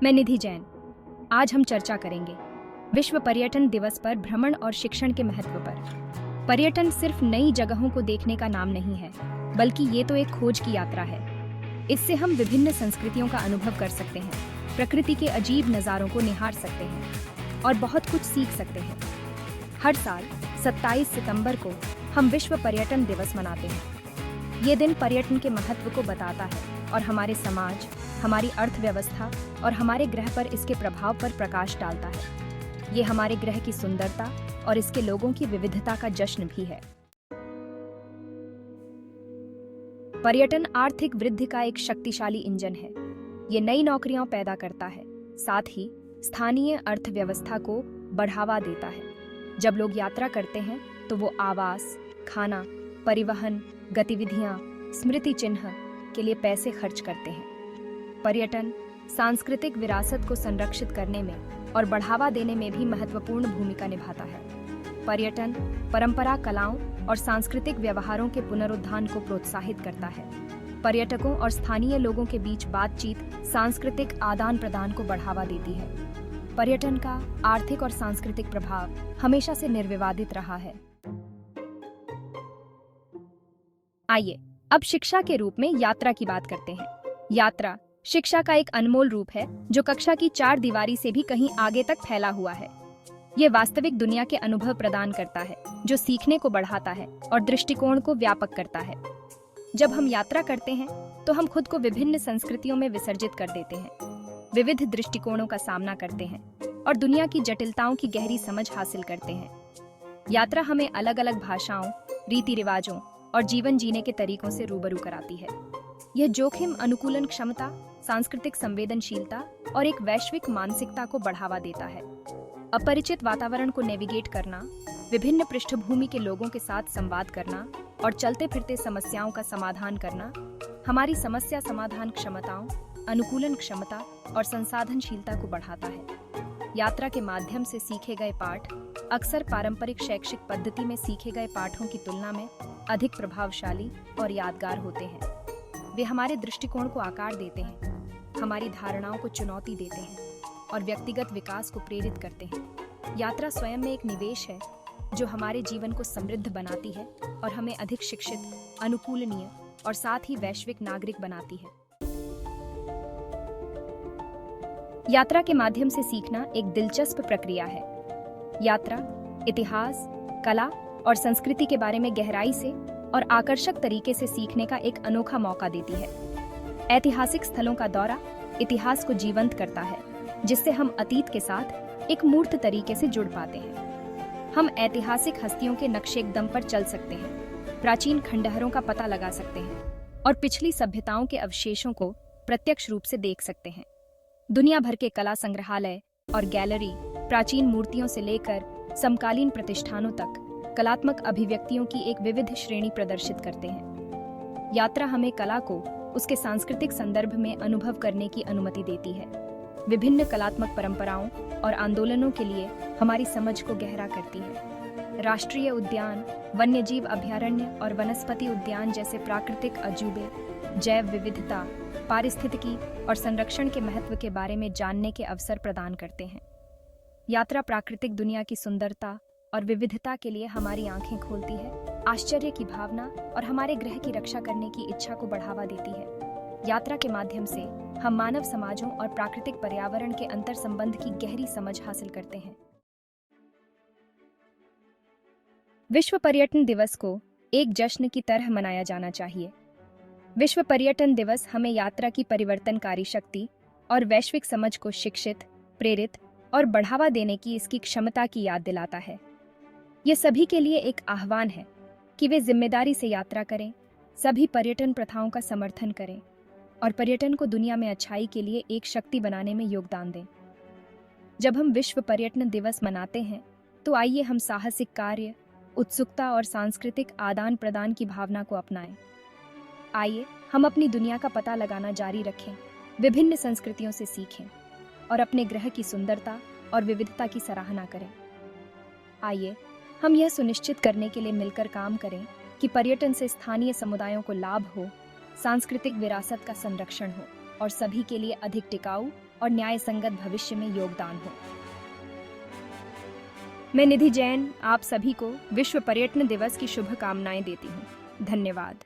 मैं निधि जैन। आज हम चर्चा करेंगे विश्व पर्यटन दिवस पर भ्रमण और शिक्षण के महत्व पर। पर्यटन सिर्फ नई जगहों को देखने का नाम नहीं है, बल्कि ये तो एक खोज की यात्रा है। इससे हम विभिन्न संस्कृतियों का अनुभव कर सकते हैं, प्रकृति के अजीब नज़ारों को निहार सकते हैं और बहुत कुछ सीख सकते हैं। हर साल 27 सितंबर को हम विश्व पर्यटन दिवस मनाते हैं। ये दिन पर्यटन के महत्व को बताता है और हमारे समाज, हमारी अर्थव्यवस्था और हमारे ग्रह पर इसके प्रभाव पर प्रकाश डालता है। ये हमारे ग्रह की सुंदरता और इसके लोगों की विविधता का जश्न भी है। पर्यटन आर्थिक वृद्धि का एक शक्तिशाली इंजन है। ये नई नौकरियां पैदा करता है, साथ ही स्थानीय अर्थव्यवस्था को बढ़ावा देता है। जब लोग यात्रा करते हैं तो वो आवास, खाना, परिवहन, गतिविधियां, स्मृति चिन्ह के लिए पैसे खर्च करते हैं। पर्यटन सांस्कृतिक विरासत को संरक्षित करने में और बढ़ावा देने में भी महत्वपूर्ण भूमिका निभाता है। पर्यटन परंपरा, कलाओं और सांस्कृतिक व्यवहारों के पुनरुत्थान को प्रोत्साहित करता है। पर्यटकों और स्थानीय लोगों के बीच बातचीत, सांस्कृतिक आदान प्रदान को बढ़ावा देती है। पर्यटन का आर्थिक और सांस्कृतिक प्रभाव हमेशा से निर्विवादित रहा है। आइए अब शिक्षा के रूप में यात्रा की बात करते हैं। यात्रा शिक्षा का एक अनमोल रूप है जो कक्षा की चार दीवारी से भी कहीं आगे तक फैला हुआ है। ये वास्तविक दुनिया के अनुभव प्रदान करता है जो सीखने को बढ़ाता है और दृष्टिकोण को व्यापक करता है। जब हम यात्रा करते हैं तो हम खुद को विभिन्न संस्कृतियों में विसर्जित कर देते हैं, विविध दृष्टिकोणों का सामना करते हैं और दुनिया की जटिलताओं की गहरी समझ हासिल करते हैं। यात्रा हमें अलग अलग भाषाओं, रीति रिवाजों और जीवन जीने के तरीकों से रूबरू कराती है। यह जोखिम अनुकूलन क्षमता, सांस्कृतिक संवेदनशीलता और एक वैश्विक मानसिकता को बढ़ावा देता है। अपरिचित वातावरण को नेविगेट करना, विभिन्न पृष्ठभूमि के लोगों के साथ संवाद करना और चलते फिरते समस्याओं का समाधान करना हमारी समस्या समाधान क्षमताओं, अनुकूलन क्षमता और संसाधनशीलता को बढ़ाता है। यात्रा के माध्यम से सीखे गए पाठ अक्सर पारंपरिक शैक्षिक पद्धति में सीखे गए पाठों की तुलना में अधिक प्रभावशाली और यादगार होते हैं। वे हमारे दृष्टिकोण को आकार देते हैं, हमारी धारणाओं को चुनौती देते हैं और व्यक्तिगत विकास को प्रेरित करते हैं। यात्रा स्वयं में एक निवेश है जो हमारे जीवन को समृद्ध बनाती है और हमें अधिक शिक्षित, अनुकूलनीय और साथ ही वैश्विक नागरिक बनाती है। यात्रा के माध्यम से सीखना एक दिलचस्प प्रक्रिया है। यात्रा इतिहास, कला और संस्कृति के बारे में गहराई से और आकर्षक तरीके से सीखने का एक अनोखा मौका देती है। ऐतिहासिक स्थलों का दौरा इतिहास को जीवंत करता है, जिससे हम अतीत के साथ एक मूर्त तरीके से जुड़ पाते हैं। हम ऐतिहासिक हस्तियों के नक्शेकदम पर चल सकते हैं, प्राचीन खंडहरों का पता लगा सकते हैं और पिछली सभ्यताओं के अवशेषों को प्रत्यक्ष रूप से देख सकते हैं। दुनिया भर के कला संग्रहालय और गैलरी प्राचीन मूर्तियों से लेकर समकालीन प्रतिष्ठानों तक कलात्मक अभिव्यक्तियों की एक विविध श्रेणी प्रदर्शित करते हैं। यात्रा हमें कला को उसके सांस्कृतिक संदर्भ में अनुभव करने की अनुमति देती है। विभिन्न कलात्मक परंपराओं और आंदोलनों के लिए हमारी समझ को गहरा करती है। राष्ट्रीय उद्यान, वन्यजीव अभयारण्य और वनस्पति उद्यान जैसे प्राकृतिक अजूबे जैव विविधता, पारिस्थितिकी और संरक्षण के महत्व के बारे में जानने के अवसर प्रदान करते हैं। यात्रा प्राकृतिक दुनिया की सुंदरता और विविधता के लिए हमारी आंखें खोलती है, आश्चर्य की भावना और हमारे ग्रह की रक्षा करने की इच्छा को बढ़ावा देती है। यात्रा के माध्यम से हम मानव समाजों और प्राकृतिक पर्यावरण के अंतर संबंध की गहरी समझ हासिल करते हैं। विश्व पर्यटन दिवस को एक जश्न की तरह मनाया जाना चाहिए। विश्व पर्यटन दिवस हमें यात्रा की परिवर्तनकारी शक्ति और वैश्विक समझ को शिक्षित, प्रेरित और बढ़ावा देने की इसकी क्षमता की याद दिलाता है। ये सभी के लिए एक आह्वान है कि वे जिम्मेदारी से यात्रा करें, सभी पर्यटन प्रथाओं का समर्थन करें और पर्यटन को दुनिया में अच्छाई के लिए एक शक्ति बनाने में योगदान दें। जब हम विश्व पर्यटन दिवस मनाते हैं तो आइए हम साहसिक कार्य, उत्सुकता और सांस्कृतिक आदान प्रदान की भावना को अपनाएं। आइए हम अपनी दुनिया का पता लगाना जारी रखें, विभिन्न संस्कृतियों से सीखें और अपने ग्रह की सुंदरता और विविधता की सराहना करें। आइए हम यह सुनिश्चित करने के लिए मिलकर काम करें कि पर्यटन से स्थानीय समुदायों को लाभ हो, सांस्कृतिक विरासत का संरक्षण हो और सभी के लिए अधिक टिकाऊ और न्याय संगत भविष्य में योगदान हो। मैं निधि जैन आप सभी को विश्व पर्यटन दिवस की शुभकामनाएं देती हूँ। धन्यवाद।